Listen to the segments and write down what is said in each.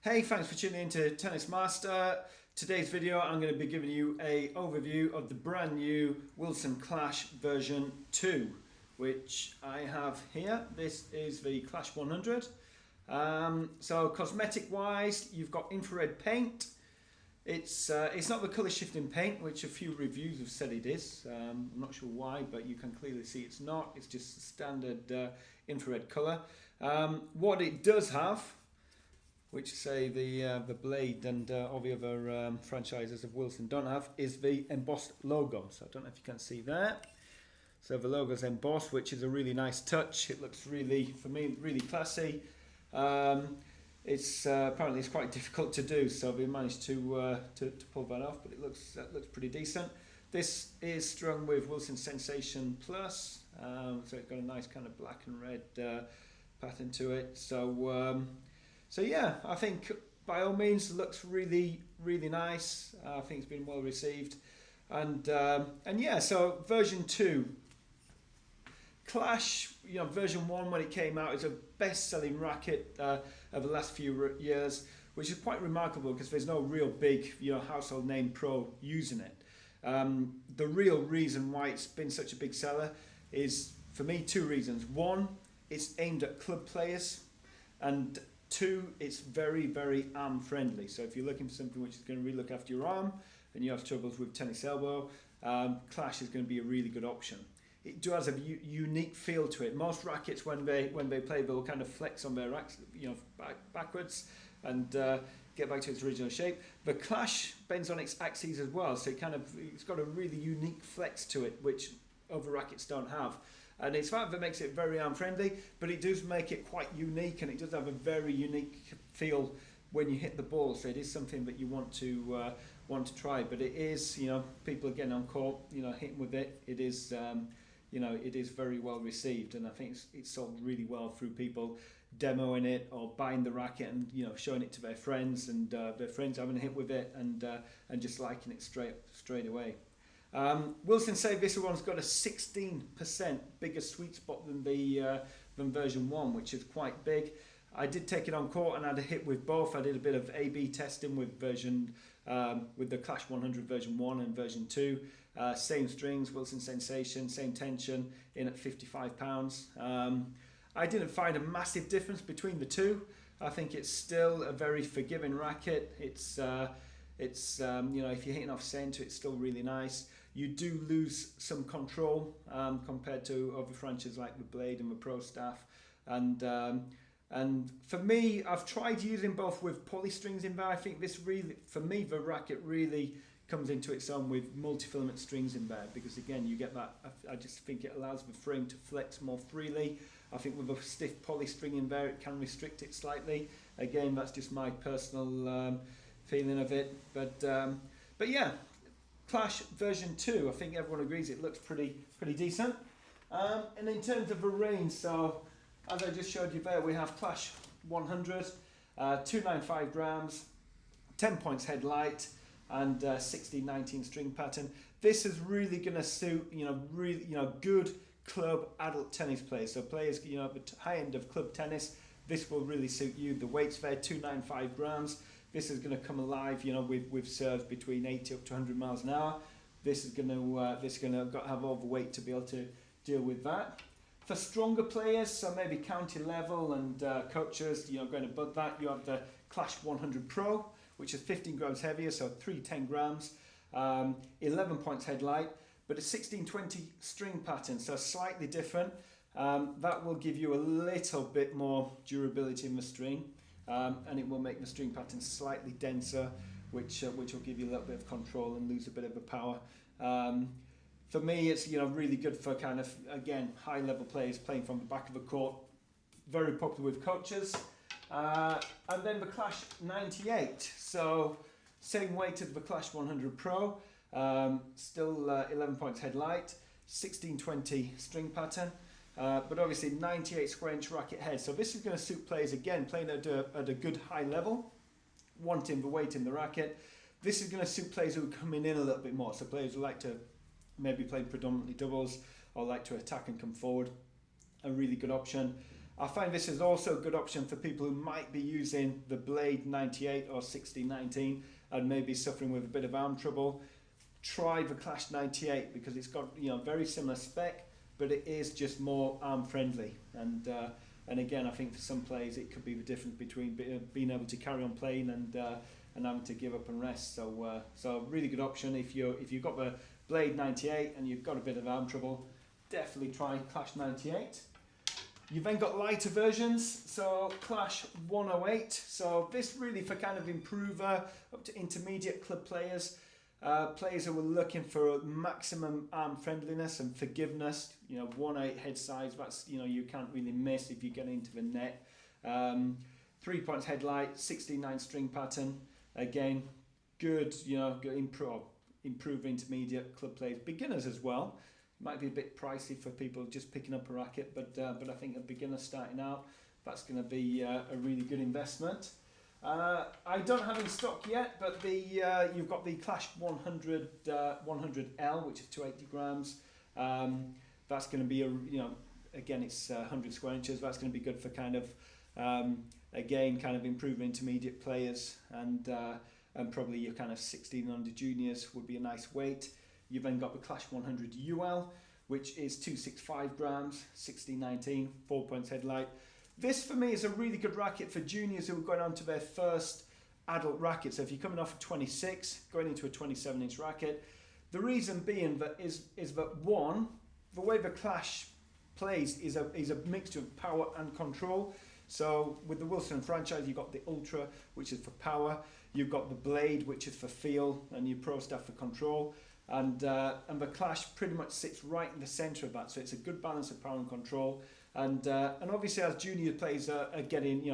Hey, thanks for tuning in to Tennis Master. Today's video I'm going to be giving you an overview of the brand new Wilson Clash version 2, which I have here. This is the Clash 100. So cosmetic wise, you've got infrared paint. It's not the colour shifting paint, which a few reviews have said it is. I'm not sure why, but you can clearly see it's not. It's just a standard infrared colour. What it does have, which say the Blade and all the other franchises of Wilson don't have, is the embossed logo. So I don't know if you can see that. So the logo's embossed, which is a really nice touch. It looks really, for me, really classy. It's apparently it's quite difficult to do, so we managed to pull that off. But it looks pretty decent. This is strung with Wilson Sensation Plus, so it's got a nice kind of black and red pattern to it. So yeah, I think by all means looks really nice. I think it's been well received, and yeah. So version 2, Clash, version 1 when it came out is a best-selling racket of the last few years, which is quite remarkable because there's no real big household name pro using it. The real reason why it's been such a big seller is, for me, two reasons. One, it's aimed at club players, and two, it's very arm friendly. So if you're looking for something which is going to really look after your arm and you have troubles with tennis elbow, Clash is going to be a really good option. It does have a unique feel to it. Most rackets, when they play, they'll kind of flex on their backwards and get back to its original shape. The Clash bends on its axes as well, so it's got a really unique flex to it, which other rackets don't have. And it's that makes it very arm friendly, but it does make it quite unique, and it does have a very unique feel when you hit the ball. So it is something that you want to try. But it is, people again on court, hitting with it. It is, it is very well received, and I think it's sold really well through people demoing it or buying the racket and showing it to their friends, and their friends having a hit with it and just liking it straight away. Wilson say this one's got a 16% bigger sweet spot than version 1, which is quite big. I did take it on court and had a hit with both. I did a bit of A/B testing with with the Clash 100 version 1 and version 2. Same strings, Wilson Sensation, same tension, in at £55. I didn't find a massive difference between the two. I think it's still a very forgiving racket. It's if you're hitting off centre, it's still really nice. You do lose some control compared to other franchises like the Blade and the Pro Staff. And for me, I've tried using both with poly strings in there. I think this really, for me, the racket really comes into its own with multi-filament strings in there, because again, you get that, I just think it allows the frame to flex more freely. I think with a stiff poly string in there, it can restrict it slightly. Again, that's just my personal feeling of it, but yeah, Clash version 2, I think everyone agrees it looks pretty decent. And in terms of the range, so as I just showed you there, we have Clash 100, 295 grams, 10 points headlight, and 16-19 string pattern. This is really going to suit good club adult tennis players. So players at the high end of club tennis, this will really suit you. The weight's there, 295 grams. This is going to come alive, with serves between 80 up to 100 miles an hour. This is going to have all the weight to be able to deal with that. For stronger players, so maybe county level and coaches, going above that, you have the Clash 100 Pro, which is 15 grams heavier, so 310 grams, 11 points headlight, but a 16-20 string pattern, so slightly different. That will give you a little bit more durability in the string. And it will make the string pattern slightly denser, which will give you a little bit of control and lose a bit of the power. For me, it's really good for kind of, again, high level players playing from the back of the court. Very popular with coaches. And then the Clash 98, so same weight as the Clash 100 Pro, still 11 points headlight, 16-20 string pattern. But obviously 98 square inch racket head. So this is going to suit players, again, playing at a good high level, wanting the weight in the racket. This is going to suit players who are coming in a little bit more. So players who like to maybe play predominantly doubles or like to attack and come forward. A really good option. I find this is also a good option for people who might be using the Blade 98 or 1619 and maybe suffering with a bit of arm trouble. Try the Clash 98 because it's got very similar spec, but it is just more arm friendly. And again, I think for some players it could be the difference between being able to carry on playing and having to give up and rest. So really good option if you've got the Blade 98 and you've got a bit of arm trouble. Definitely try Clash 98. You've then got lighter versions, so Clash 108. So this really for kind of improver up to intermediate club players. Players who are looking for maximum arm friendliness and forgiveness. 1/8 head size, that's you can't really miss if you get into the net. 3 points headlight, 16/9 string pattern. Again, good, improve intermediate club players, beginners as well. Might be a bit pricey for people just picking up a racket, but I think a beginner starting out, that's going to be a really good investment. I don't have in stock yet, but you've got the Clash 100L, which is 280 grams. That's going to be again it's 100 square inches. That's going to be good for kind of improving intermediate players and probably your kind of 16 under juniors would be a nice weight. You've then got the Clash 100 UL, which is 265 grams, 1619, 4 points headlight. This for me is a really good racket for juniors who are going on to their first adult racket. So if you're coming off a 26, going into a 27-inch racket, the reason being that is that one, the way the Clash plays is a mixture of power and control. So with the Wilson franchise, you've got the Ultra, which is for power. You've got the Blade, which is for feel, and your Pro stuff for control. And the Clash pretty much sits right in the centre of that. So it's a good balance of power and control. And obviously as junior players are getting,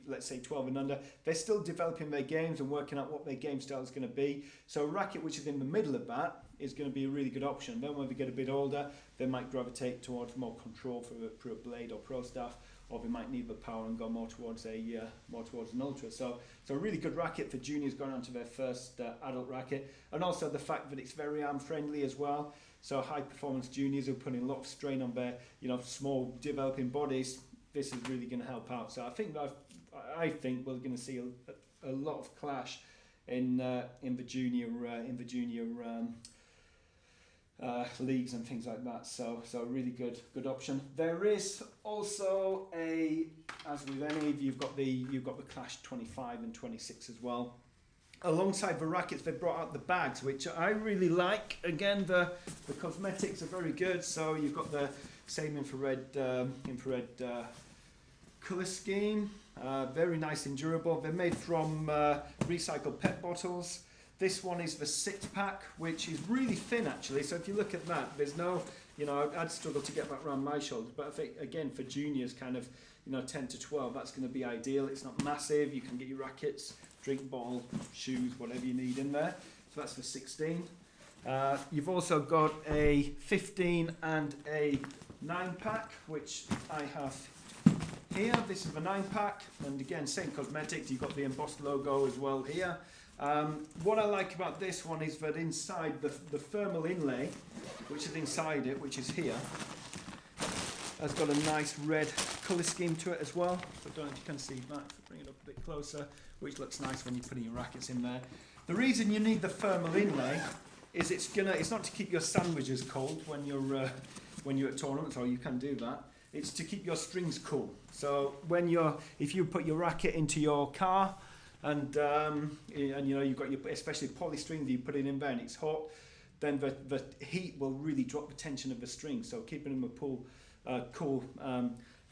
let's say 12 and under, they're still developing their games and working out what their game style is going to be. So a racket which is in the middle of that is going to be a really good option. Then when they get a bit older, they might gravitate towards more control for a Blade or Pro staff, or they might need the power and go more towards an Ultra. So a really good racket for juniors going on to their first adult racket, and also the fact that it's very arm friendly as well. So high performance juniors who are putting a lot of strain on their small developing bodies, this is really going to help out. So I think we're going to see a lot of Clash in the junior leagues and things like that. So a really good option. There is also as with any, you've got the Clash 25 and 26 as well. Alongside the rackets, they've brought out the bags, which I really like. Again, the cosmetics are very good. So you've got the same infrared colour scheme. Very nice and durable. They're made from recycled PET bottles. This one is the 6-pack, which is really thin actually. So if you look at that, there's no, I'd struggle to get that around my shoulders. But I think, again, for juniors, kind of, 10 to 12, that's going to be ideal. It's not massive. You can get your rackets, drink bottle, shoes, whatever you need in there. So that's the 16. You've also got a 15 and a 9-pack, which I have here. This is the 9-pack, and again, same cosmetics. You've got the embossed logo as well here. What I like about this one is that inside the thermal inlay, which is inside it, which is here, has got a nice red colour scheme to it as well. I don't know if you can see that. Bring it up a bit closer, which looks nice when you're putting your rackets in there. The reason you need the thermal inlay is it's not to keep your sandwiches cold when you're at tournaments, or you can do that. It's to keep your strings cool. So if you put your racket into your car and you've got your especially polystring, you put it in there and it's hot, then the heat will really drop the tension of the string. So keeping them a cool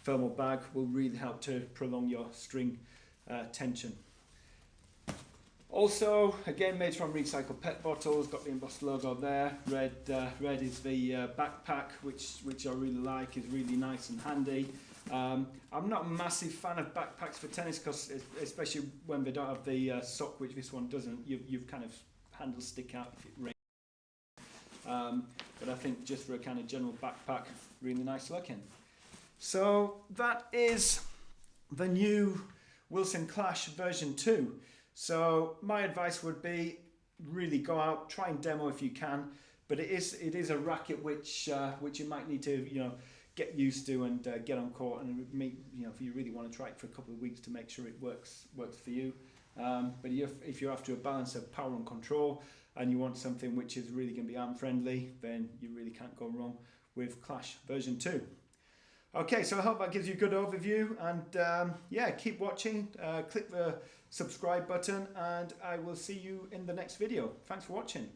thermal bag will really help to prolong your string tension. Also, again, made from recycled PET bottles, got the embossed logo there. Red is the backpack, which I really like, is really nice and handy. I'm not a massive fan of backpacks for tennis, because especially when they don't have the sock, which this one doesn't, you've kind of handles stick out if it rains. But I think just for a kind of general backpack, really nice looking. So that is the new Wilson Clash version 2. So my advice would be really go out, try and demo if you can, but it is a racket which you might need to get used to and get on court, and if you really want to try it for a couple of weeks to make sure it works for you. But if you're after a balance of power and control, and you want something which is really going to be arm friendly, then you really can't go wrong with Clash version 2. Okay, so I hope that gives you a good overview, and keep watching, click the subscribe button, and I will see you in the next video. Thanks for watching.